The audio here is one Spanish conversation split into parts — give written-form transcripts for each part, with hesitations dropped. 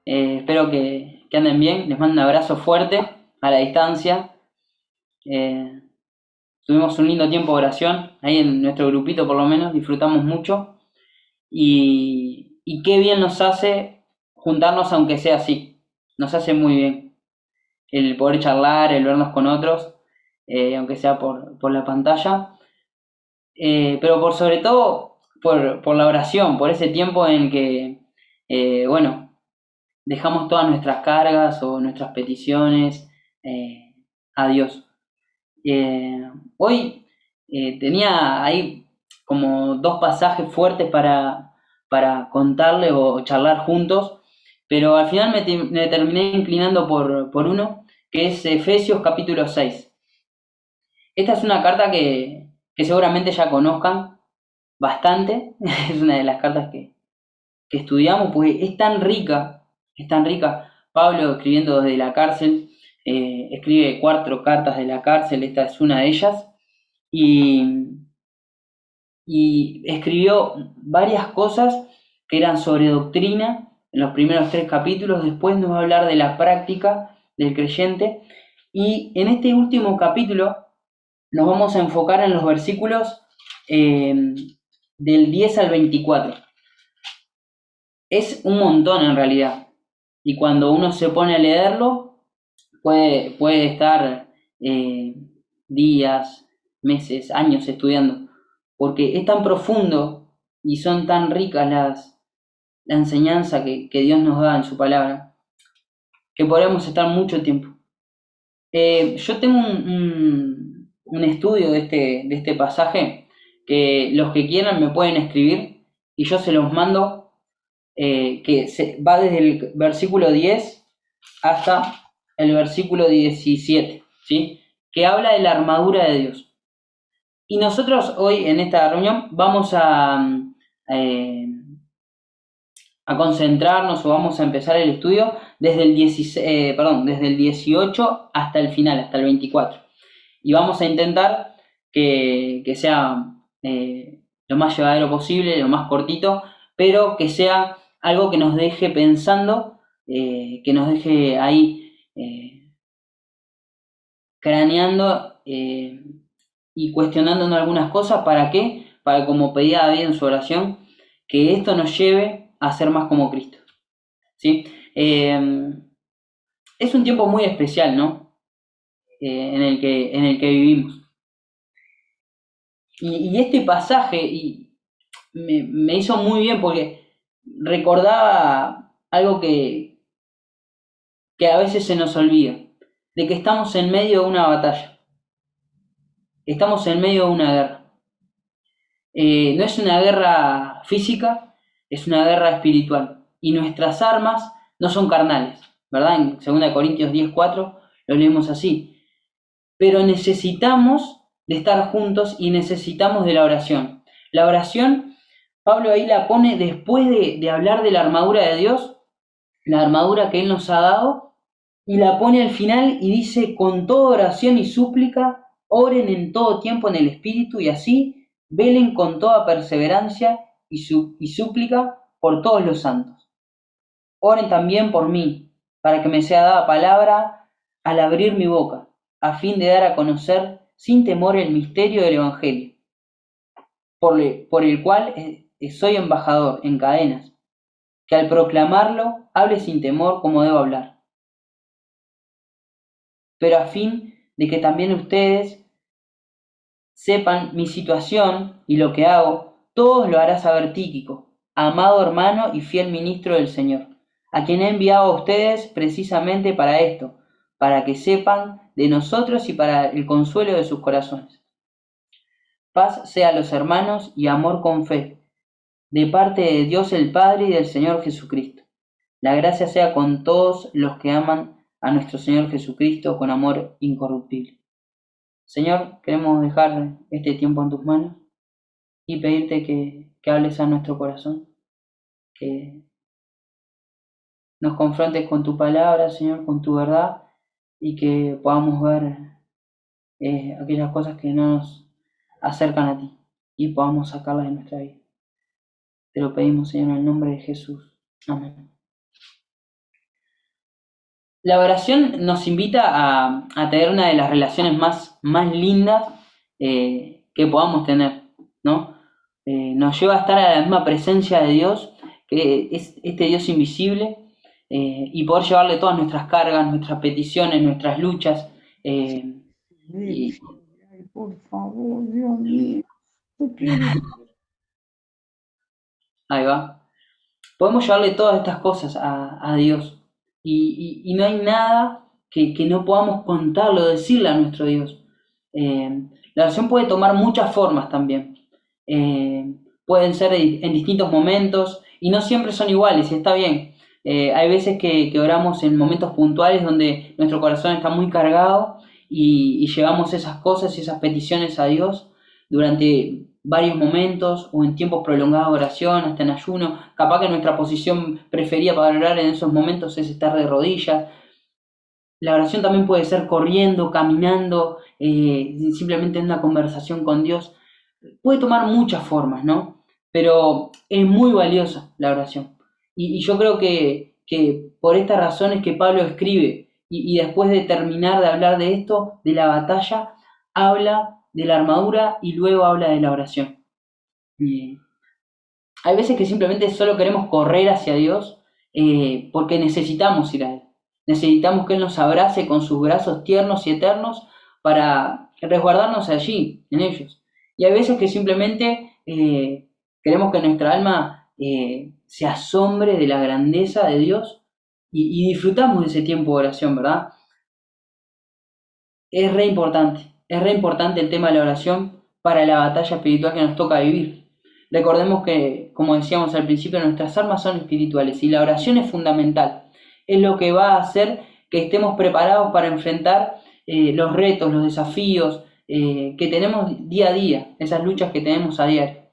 Espero que anden bien. Les mando un abrazo fuerte a la distancia. Eh, Tuvimos un lindo tiempo de oración, ahí en nuestro grupito por lo menos, disfrutamos mucho. Y qué bien nos hace juntarnos aunque sea así. Nos hace muy bien el poder charlar, el vernos con otros, aunque sea por la pantalla. Pero por sobre todo por la oración, por ese tiempo en que, bueno, dejamos todas nuestras cargas o nuestras peticiones a Dios. Hoy tenía ahí como dos pasajes fuertes para contarle o charlar juntos, pero al final me terminé inclinando por uno, que es Efesios capítulo 6. Esta es una carta que seguramente ya conozcan bastante, es una de las cartas que estudiamos, porque es tan rica. Pablo escribiendo desde la cárcel, escribe 4 cartas de la cárcel, esta es una de ellas, y, y escribió varias cosas que eran sobre doctrina en los primeros 3 capítulos, después nos va a hablar de la práctica del creyente, y en este último capítulo nos vamos a enfocar en los versículos del 10 al 24. Es un montón en realidad. Y cuando uno se pone a leerlo, puede estar días, meses, años estudiando. Porque es tan profundo y son tan ricas la enseñanza que Dios nos da en su palabra, que podemos estar mucho tiempo. Yo tengo un estudio de este pasaje que los que quieran me pueden escribir y yo se los mando, va desde el versículo 10 hasta el versículo 17, ¿sí? Que habla de la armadura de Dios. Y nosotros hoy en esta reunión vamos eh, a concentrarnos o vamos a empezar el estudio desde el 18 hasta el final, hasta el 24. Y vamos a intentar que sea lo más llevadero posible, lo más cortito, pero que sea algo que nos deje pensando, que nos deje ahí craneando y cuestionándonos algunas cosas. ¿Para qué? Para, como pedía David en su oración, que esto nos lleve a ser más como Cristo. ¿Sí? Es un tiempo muy especial, ¿no? En el que vivimos. Y este pasaje me hizo muy bien porque recordaba algo que a veces se nos olvida, de que estamos en medio de una batalla, estamos en medio de una guerra. No es una guerra física, es una guerra espiritual. Y nuestras armas no son carnales, ¿verdad? En 2 Corintios 10:4 lo leemos así. Pero necesitamos de estar juntos y necesitamos de la oración. La oración, Pablo ahí la pone después de hablar de la armadura de Dios, la armadura que Él nos ha dado, y la pone al final y dice: con toda oración y súplica, oren en todo tiempo en el Espíritu, y así velen con toda perseverancia y súplica por todos los santos. Oren también por mí, para que me sea dada palabra al abrir mi boca, a fin de dar a conocer sin temor el misterio del Evangelio, por el cual soy embajador en cadenas, que al proclamarlo hable sin temor como debo hablar, pero a fin de que también ustedes sepan mi situación y lo que hago. Todos lo hará saber Tíquico, amado hermano y fiel ministro del Señor, a quien he enviado a ustedes precisamente para esto, para que sepan de nosotros y para el consuelo de sus corazones. Paz sea a los hermanos y amor con fe, de parte de Dios el Padre y del Señor Jesucristo. La gracia sea con todos los que aman a nuestro Señor Jesucristo con amor incorruptible. Señor, queremos dejar este tiempo en tus manos y pedirte que hables a nuestro corazón, que nos confrontes con tu palabra, Señor, con tu verdad, y que podamos ver aquellas cosas que no nos acercan a ti. y podamos sacarlas de nuestra vida. Te lo pedimos, Señor, en el nombre de Jesús. Amén. La oración nos invita a tener una de las relaciones más lindas que podamos tener, ¿no? Nos lleva a estar a la misma presencia de Dios, que es este Dios invisible, y poder llevarle todas nuestras cargas, nuestras peticiones, nuestras luchas. Y Ay, por favor, Dios mío, te quiero. ahí va. Podemos llevarle todas estas cosas a Dios. Y no hay nada que no podamos contarle o decirle a nuestro Dios. La oración puede tomar muchas formas también. Pueden ser en distintos momentos y no siempre son iguales y está bien. Hay veces que oramos en momentos puntuales donde nuestro corazón está muy cargado y llevamos esas cosas y esas peticiones a Dios durante varios momentos o en tiempos prolongados de oración, hasta en ayuno. Capaz que nuestra posición preferida para orar en esos momentos es estar de rodillas. La oración también puede ser corriendo, caminando, simplemente en una conversación con Dios. Puede tomar muchas formas, ¿no? Pero es muy valiosa la oración. Y yo creo que por estas razones que Pablo escribe, y después de terminar de hablar de esto, de la batalla, habla de la armadura y luego habla de la oración. Y hay veces que simplemente solo queremos correr hacia Dios porque necesitamos ir a Él. Necesitamos que Él nos abrace con sus brazos tiernos y eternos para resguardarnos allí, en ellos. Y hay veces que simplemente queremos que nuestra alma se asombre de la grandeza de Dios y disfrutamos de ese tiempo de oración, ¿verdad? Es re importante el tema de la oración para la batalla espiritual que nos toca vivir. Recordemos que, como decíamos al principio, nuestras armas son espirituales y la oración es fundamental. Es lo que va a hacer que estemos preparados para enfrentar los retos, los desafíos que tenemos día a día, esas luchas que tenemos a diario.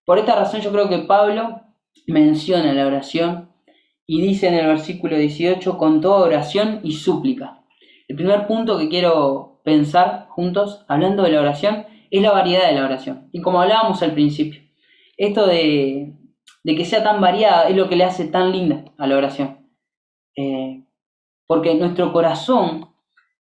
Por esta razón yo creo que Pablo menciona la oración y dice en el versículo 18, con toda oración y súplica. El primer punto que quiero pensar juntos, hablando de la oración, es la variedad de la oración. Y como hablábamos al principio, esto de que sea tan variada es lo que le hace tan linda a la oración. Porque nuestro corazón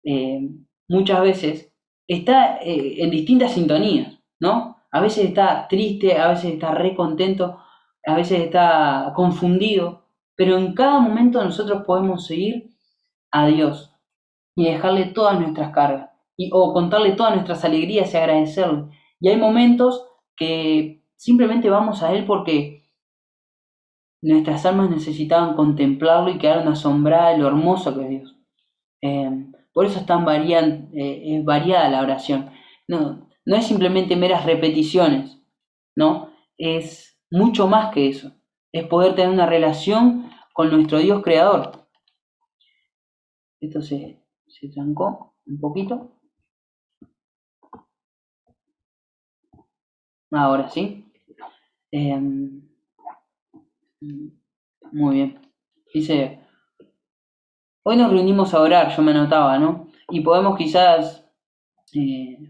eh, muchas veces está en distintas sintonías, ¿no? A veces está triste, a veces está re contento, a veces está confundido, pero en cada momento nosotros podemos seguir a Dios y dejarle todas nuestras cargas, o contarle todas nuestras alegrías y agradecerle. Y hay momentos que simplemente vamos a Él porque nuestras almas necesitaban contemplarlo y quedaron asombradas de lo hermoso que es Dios. Por eso es tan variada la oración. No es simplemente meras repeticiones, ¿no? Es mucho más que eso. Es poder tener una relación con nuestro Dios creador. Esto se trancó un poquito. Ahora sí. Eh, Muy bien. Dice, hoy nos reunimos a orar, yo me anotaba, ¿no? Y podemos quizás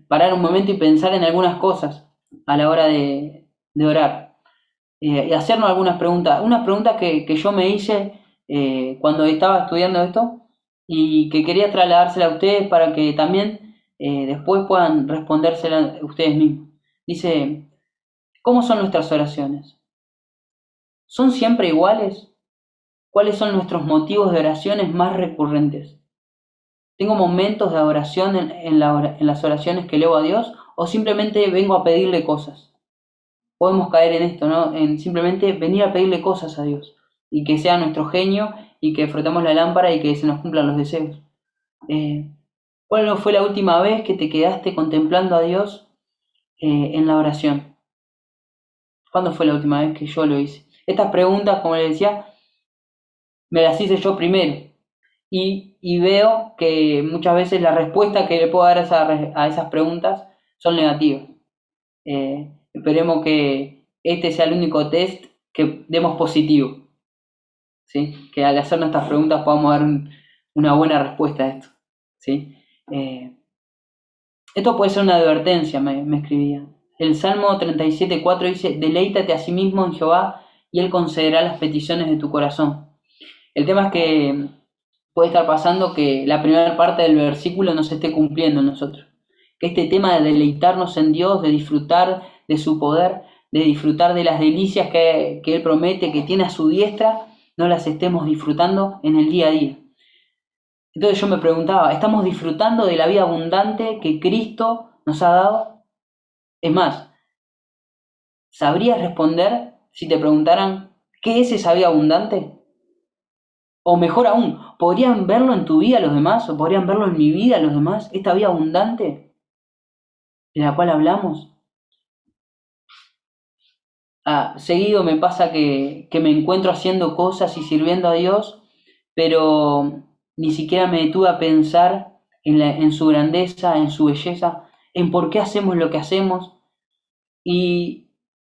parar un momento y pensar en algunas cosas a la hora de orar. Y hacernos algunas preguntas. Unas preguntas que yo me hice cuando estaba estudiando esto y que quería trasladárselas a ustedes para que también después puedan respondérselas ustedes mismos. Dice, ¿cómo son nuestras oraciones? ¿Son siempre iguales? ¿Cuáles son nuestros motivos de oraciones más recurrentes? ¿Tengo momentos de adoración en las oraciones que leo a Dios o simplemente vengo a pedirle cosas? Podemos caer en esto, ¿no? En simplemente venir a pedirle cosas a Dios y que sea nuestro genio y que frotemos la lámpara y que se nos cumplan los deseos. ¿Cuál fue la última vez que te quedaste contemplando a Dios en la oración? ¿Cuándo fue la última vez que yo lo hice? Estas preguntas, como les decía, me las hice yo primero y veo que muchas veces la respuesta que le puedo dar a esas preguntas son negativas. Esperemos que este sea el único test que demos positivo, ¿sí? Que al hacernos estas preguntas podamos dar una buena respuesta a esto, ¿sí? Esto puede ser una advertencia, me escribía. El Salmo 37:4 dice, deleítate a sí mismo en Jehová y Él concederá las peticiones de tu corazón. El tema es que puede estar pasando que la primera parte del versículo no se esté cumpliendo en nosotros. Que este tema de deleitarnos en Dios, de disfrutar de su poder, de disfrutar de las delicias que Él promete, que tiene a su diestra, no las estemos disfrutando en el día a día. Entonces yo me preguntaba, ¿estamos disfrutando de la vida abundante que Cristo nos ha dado? Es más, ¿sabrías responder si te preguntaran qué es esa vida abundante? O mejor aún, ¿podrían verlo en tu vida los demás? ¿O podrían verlo en mi vida los demás? Esta vida abundante de la cual hablamos. Seguido me pasa que me encuentro haciendo cosas y sirviendo a Dios, pero ni siquiera me detuve a pensar en su grandeza, en su belleza, en por qué hacemos lo que hacemos. Y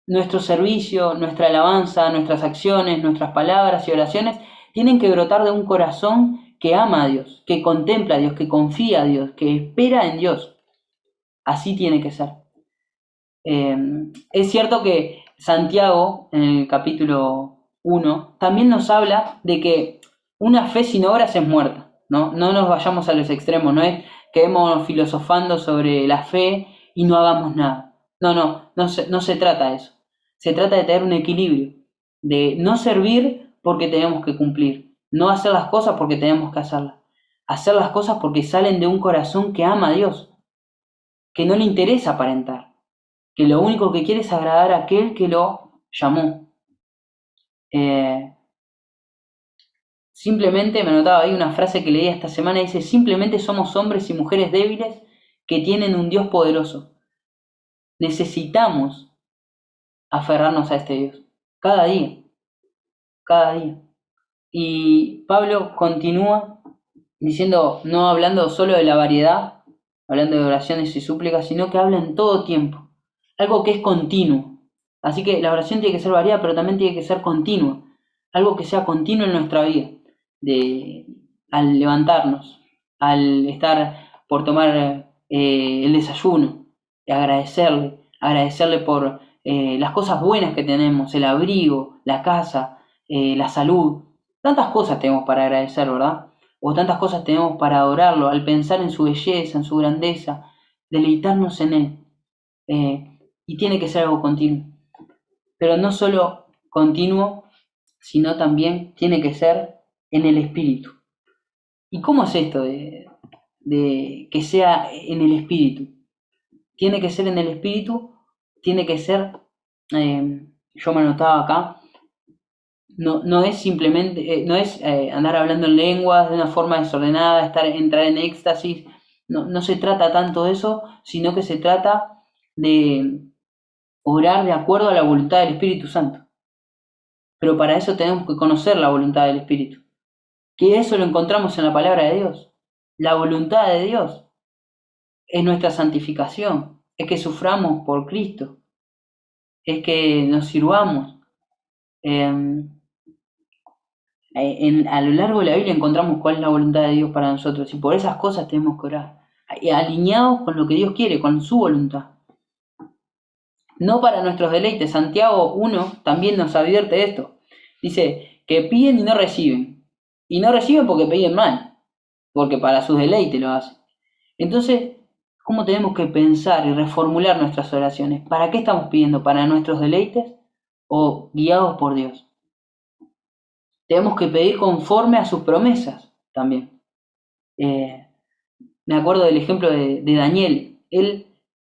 nuestro servicio, nuestra alabanza, nuestras acciones, nuestras palabras y oraciones tienen que brotar de un corazón que ama a Dios, que contempla a Dios, que confía a Dios, que espera en Dios. Así tiene que ser. Es cierto que Santiago, en el capítulo 1, también nos habla de que una fe sin obras es muerta, ¿no? No nos vayamos a los extremos, no es que quedemos filosofando sobre la fe y no hagamos nada. No se trata de eso. Se trata de tener un equilibrio, de no servir porque tenemos que cumplir, no hacer las cosas porque tenemos que hacerlas, hacer las cosas porque salen de un corazón que ama a Dios, que no le interesa aparentar, que lo único que quiere es agradar a aquel que lo llamó. Simplemente me anotaba ahí una frase que leí esta semana, dice, simplemente somos hombres y mujeres débiles que tienen un Dios poderoso. Necesitamos aferrarnos a este Dios, cada día, cada día. Y Pablo continúa diciendo, no hablando solo de la variedad, hablando de oraciones y súplicas, sino que habla en todo tiempo, algo que es continuo. Así que la oración tiene que ser variada, pero también tiene que ser continua, algo que sea continuo en nuestra vida, al levantarnos, al estar por tomar el desayuno, agradecerle por las cosas buenas que tenemos, el abrigo, la casa, la salud. Tantas cosas tenemos para agradecer, ¿verdad? O tantas cosas tenemos para adorarlo, al pensar en su belleza, en su grandeza, deleitarnos en él. Y tiene que ser algo continuo. Pero no solo continuo, sino también tiene que ser en el espíritu. ¿Y cómo es esto de que sea en el espíritu? Tiene que ser en el espíritu, tiene que ser, yo me anotaba acá, no es simplemente, no es andar hablando en lenguas de una forma desordenada, entrar en éxtasis, no se trata tanto de eso, sino que se trata de orar de acuerdo a la voluntad del Espíritu Santo. Pero para eso tenemos que conocer la voluntad del Espíritu, que eso lo encontramos en la palabra de Dios. La voluntad de Dios es nuestra santificación, es que suframos por Cristo, es que nos sirvamos. A lo largo de la Biblia encontramos cuál es la voluntad de Dios para nosotros y por esas cosas tenemos que orar, alineados con lo que Dios quiere, con su voluntad. No para nuestros deleites. Santiago 1 también nos advierte de esto. Dice que piden y no reciben. Y no reciben porque piden mal, porque para sus deleites lo hacen. Entonces, ¿cómo tenemos que pensar y reformular nuestras oraciones? ¿Para qué estamos pidiendo? ¿Para nuestros deleites o guiados por Dios? Tenemos que pedir conforme a sus promesas también. Me acuerdo del ejemplo de Daniel. Él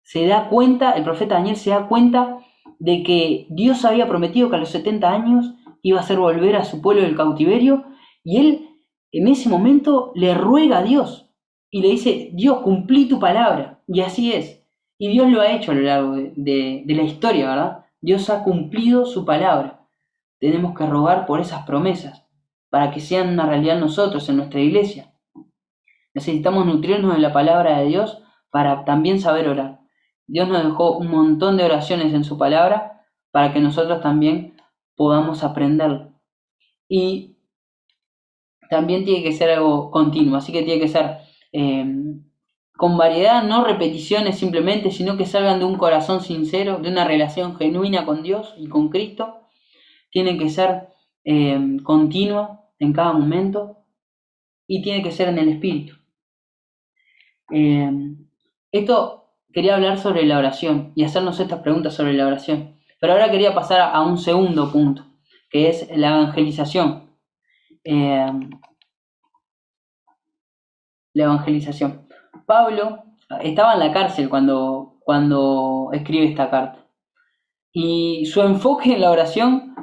se da cuenta, el profeta Daniel se da cuenta de que Dios había prometido que a los 70 años iba a hacer volver a su pueblo del cautiverio, y él en ese momento le ruega a Dios y le dice, Dios, cumplí tu palabra, y así es. Y Dios lo ha hecho a lo largo de la historia, ¿verdad? Dios ha cumplido su palabra. Tenemos que rogar por esas promesas para que sean una realidad en nosotros, en nuestra iglesia. Necesitamos nutrirnos de la palabra de Dios para también saber orar. Dios nos dejó un montón de oraciones en su palabra para que nosotros también podamos aprenderlo. Y también tiene que ser algo continuo, así que tiene que ser con variedad, no repeticiones simplemente, sino que salgan de un corazón sincero, de una relación genuina con Dios y con Cristo. Tienen que ser continua en cada momento y tiene que ser en el Espíritu. Esto quería hablar sobre la oración y hacernos estas preguntas sobre la oración. Pero ahora quería pasar a un segundo punto, que es la evangelización. La evangelización. Pablo estaba en la cárcel cuando escribe esta carta. Y su enfoque en la oración,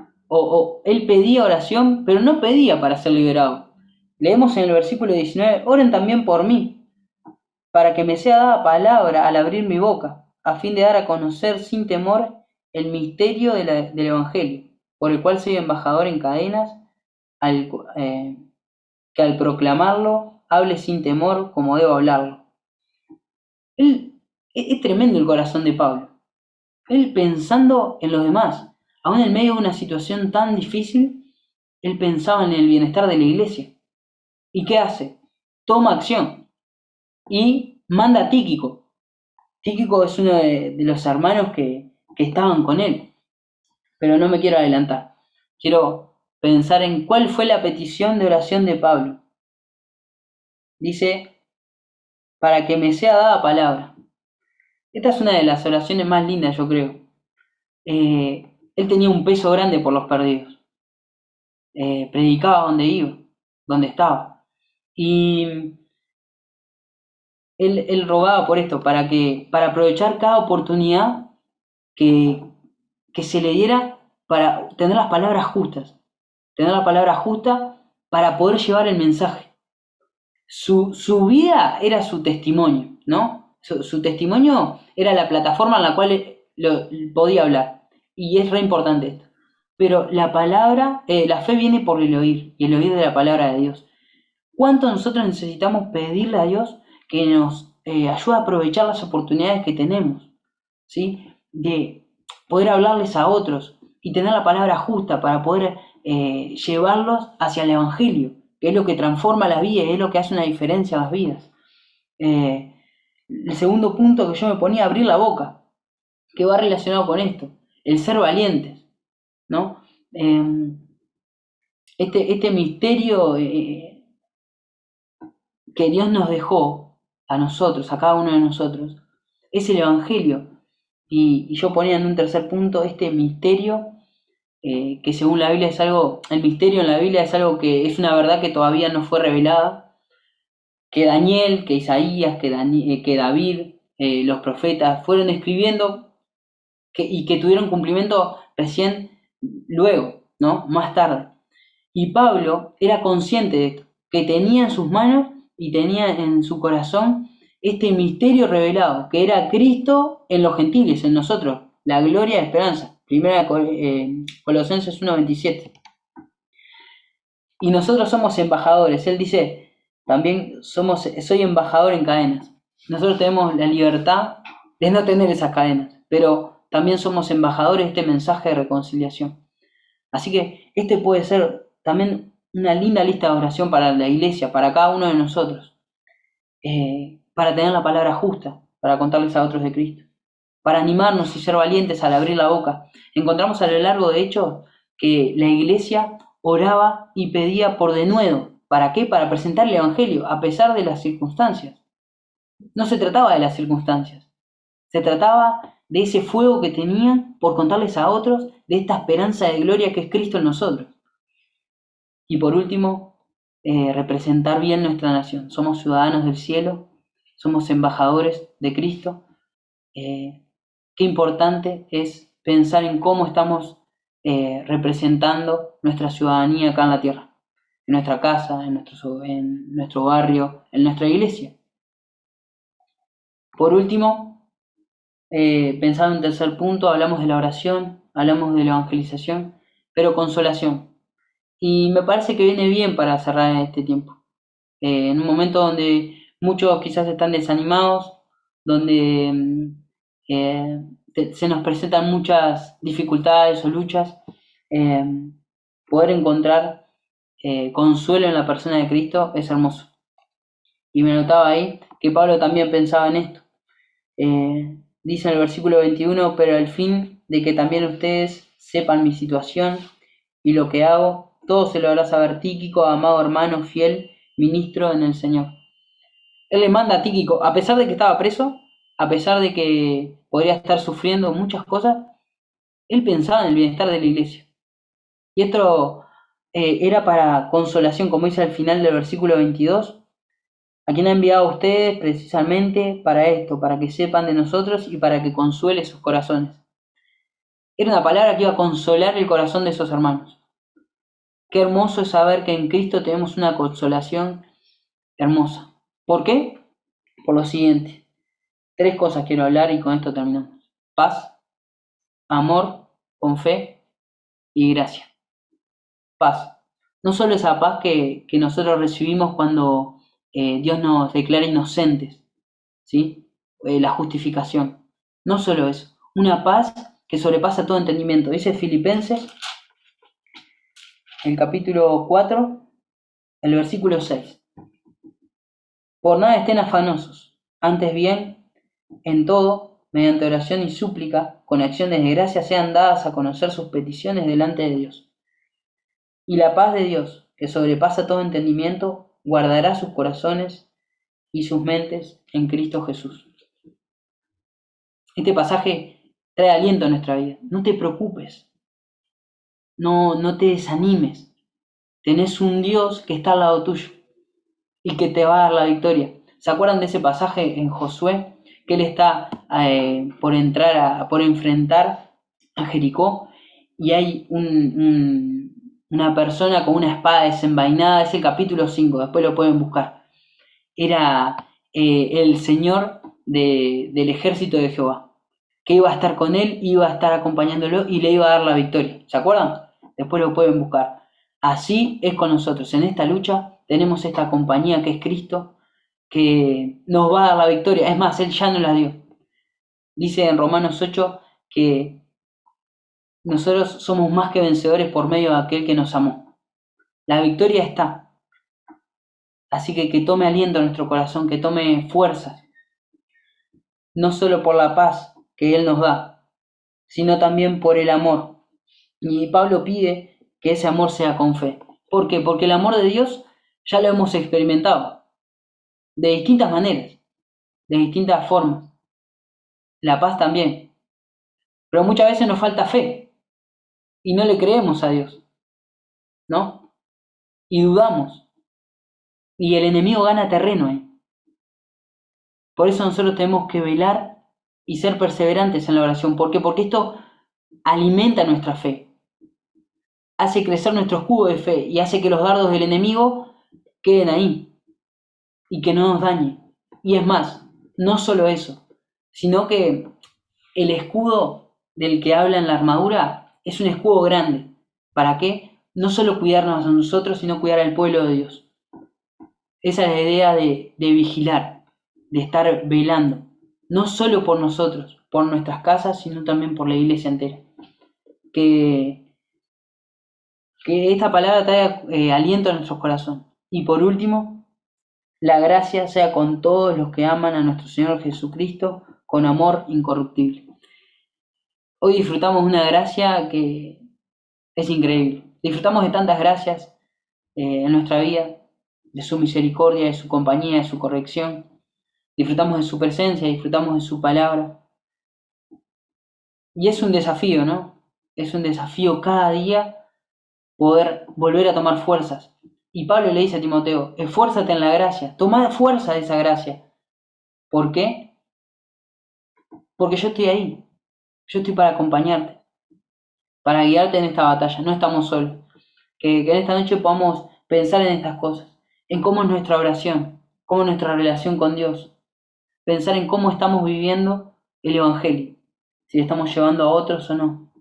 él pedía oración, pero no pedía para ser liberado. Leemos en el versículo 19, oren también por mí, para que me sea dada palabra al abrir mi boca, a fin de dar a conocer sin temor el misterio del Evangelio, por el cual soy embajador en cadenas, que al proclamarlo hable sin temor como debo hablarlo. Es tremendo el corazón de Pablo. Él pensando en los demás, aún en medio de una situación tan difícil, él pensaba en el bienestar de la iglesia. ¿Y qué hace? Toma acción y manda a Tíquico. Tíquico es uno de los hermanos que estaban con él, pero no me quiero adelantar. Quiero pensar en cuál fue la petición de oración de Pablo. Dice, para que me sea dada palabra. Esta es una de las oraciones más lindas, yo creo. Él tenía un peso grande por los perdidos. Predicaba donde iba, donde estaba. Y él rogaba por esto, para aprovechar cada oportunidad que se le diera para tener las palabras justas. Tener la palabra justa para poder llevar el mensaje. Su vida era su testimonio, ¿no? Su testimonio era la plataforma en la cual podía hablar. Y es re importante esto. Pero la palabra, la fe viene por el oír, y el oír de la palabra de Dios. ¿Cuánto nosotros necesitamos pedirle a Dios que nos ayude a aprovechar las oportunidades que tenemos? ¿Sí? De poder hablarles a otros y tener la palabra justa para poder llevarlos hacia el Evangelio, que es lo que transforma las vidas, es lo que hace una diferencia en las vidas. El segundo punto que yo me ponía, abrir la boca, que va relacionado con esto, el ser valientes, ¿no? Este misterio que Dios nos dejó a nosotros, a cada uno de nosotros, es el Evangelio. Y yo ponía en un tercer punto este misterio, que según la Biblia es algo, el misterio en la Biblia es algo que es una verdad que todavía no fue revelada, que Daniel, que Isaías, que David, los profetas fueron escribiendo y que tuvieron cumplimiento recién luego, ¿no? Más tarde. Y Pablo era consciente de esto, que tenía en sus manos y tenía en su corazón este misterio revelado, que era Cristo en los gentiles, en nosotros, la gloria de esperanza. Primera Colosenses 1:27. Y nosotros somos embajadores. Él dice, también soy embajador en cadenas. Nosotros tenemos la libertad de no tener esas cadenas, pero también somos embajadores de este mensaje de reconciliación. Así que este puede ser también una linda lista de oración para la iglesia, para cada uno de nosotros, para tener la palabra justa, para contarles a otros de Cristo, para animarnos y ser valientes al abrir la boca. Encontramos a lo largo de Hechos que la iglesia oraba y pedía por denuedo. ¿Para qué? Para presentar el Evangelio, a pesar de las circunstancias. No se trataba de las circunstancias, se trataba de ese fuego que tenían por contarles a otros de esta esperanza de gloria que es Cristo en nosotros. Y por último, representar bien nuestra nación. Somos ciudadanos del cielo, somos embajadores de Cristo. Qué importante es pensar en cómo estamos representando nuestra ciudadanía acá en la tierra, en nuestra casa, en nuestro barrio, en nuestra iglesia. Por último, pensando en tercer punto, hablamos de la oración, hablamos de la evangelización, pero consolación. Y me parece que viene bien para cerrar este tiempo. En un momento donde muchos quizás están desanimados, donde se nos presentan muchas dificultades o luchas, poder encontrar consuelo en la persona de Cristo es hermoso. Y me notaba ahí que Pablo también pensaba en esto. Dice en el versículo 21, pero al fin de que también ustedes sepan mi situación y lo que hago, todo se lo hará saber Tíquico, amado hermano, fiel, ministro en el Señor. Él le manda a Tíquico, a pesar de que estaba preso, a pesar de que podría estar sufriendo muchas cosas, él pensaba en el bienestar de la iglesia. Y esto era para consolación, como dice al final del versículo 22, a quien ha enviado a ustedes precisamente para esto, para que sepan de nosotros y para que consuele sus corazones. Era una palabra que iba a consolar el corazón de esos hermanos. Qué hermoso es saber que en Cristo tenemos una consolación hermosa. ¿Por qué? Por lo siguiente. 3 cosas quiero hablar y con esto terminamos. Paz, amor, con fe y gracia. Paz. No solo esa paz que nosotros recibimos cuando Dios nos declara inocentes, ¿sí? La justificación. No solo eso. Una paz que sobrepasa todo entendimiento. Dice Filipenses, el capítulo 4, el versículo 6. Por nada estén afanosos, antes bien, en todo, mediante oración y súplica, con acciones de gracia sean dadas a conocer sus peticiones delante de Dios. Y la paz de Dios, que sobrepasa todo entendimiento, guardará sus corazones y sus mentes en Cristo Jesús. Este pasaje trae aliento a nuestra vida. No te preocupes, no te desanimes. Tenés un Dios que está al lado tuyo y que te va a dar la victoria. ¿Se acuerdan de ese pasaje en Josué? Que él está por enfrentar a Jericó y hay una persona con una espada desenvainada. Es el capítulo 5, después lo pueden buscar. Era el Señor del ejército de Jehová, que iba a estar con él, iba a estar acompañándolo y le iba a dar la victoria. ¿Se acuerdan? Después lo pueden buscar. Así es con nosotros. En esta lucha tenemos esta compañía que es Cristo, que nos va a dar la victoria. Es más, Él ya nos la dio. Dice en Romanos 8 que nosotros somos más que vencedores por medio de aquel que nos amó. La victoria está. Así que tome aliento en nuestro corazón, que tome fuerzas. No solo por la paz que Él nos da, sino también por el amor. Y Pablo pide que ese amor sea con fe. ¿Por qué? Porque el amor de Dios ya lo hemos experimentado de distintas maneras, de distintas formas. La paz también. Pero muchas veces nos falta fe y no le creemos a Dios, ¿no? Y dudamos. Y el enemigo gana terreno ahí. Por eso nosotros tenemos que velar y ser perseverantes en la oración. ¿Por qué? Porque esto alimenta nuestra fe, hace crecer nuestro escudo de fe y hace que los dardos del enemigo queden ahí y que no nos dañe. Y es más, no solo eso, sino que el escudo del que habla en la armadura es un escudo grande. ¿Para qué? No solo cuidarnos a nosotros, sino cuidar al pueblo de Dios. Esa es la idea de vigilar, de estar velando, no solo por nosotros, por nuestras casas, sino también por la iglesia entera. Que esta palabra traiga aliento a nuestros corazones. Y por último, la gracia sea con todos los que aman a nuestro Señor Jesucristo con amor incorruptible. Hoy disfrutamos de una gracia que es increíble. Disfrutamos de tantas gracias en nuestra vida, de su misericordia, de su compañía, de su corrección. Disfrutamos de su presencia, disfrutamos de su palabra. Y es un desafío, ¿no? Es un desafío cada día poder volver a tomar fuerzas. Y Pablo le dice a Timoteo, esfuérzate en la gracia, toma fuerza de esa gracia. ¿Por qué? Porque yo estoy ahí, yo estoy para acompañarte, para guiarte en esta batalla, no estamos solos. Que en esta noche podamos pensar en estas cosas, en cómo es nuestra oración, cómo es nuestra relación con Dios, pensar en cómo estamos viviendo el Evangelio, si lo estamos llevando a otros o no.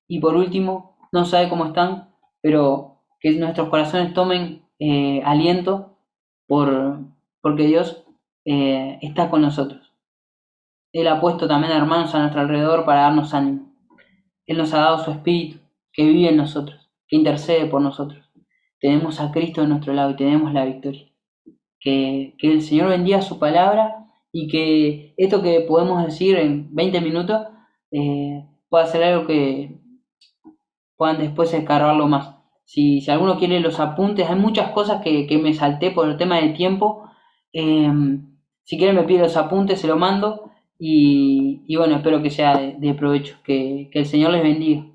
Y por último, no sabe cómo están, pero que nuestros corazones tomen aliento porque Dios está con nosotros. Él ha puesto también hermanos a nuestro alrededor para darnos ánimo. Él nos ha dado su Espíritu que vive en nosotros, que intercede por nosotros. Tenemos a Cristo de nuestro lado y tenemos la victoria. que el Señor bendiga su palabra y que esto que podemos decir en 20 minutos pueda ser algo que puedan después escarbarlo más. Si alguno quiere los apuntes, hay muchas cosas que me salté por el tema del tiempo. Eh, si quieren me pide los apuntes, se lo mando y bueno, espero que sea de provecho, que el Señor les bendiga.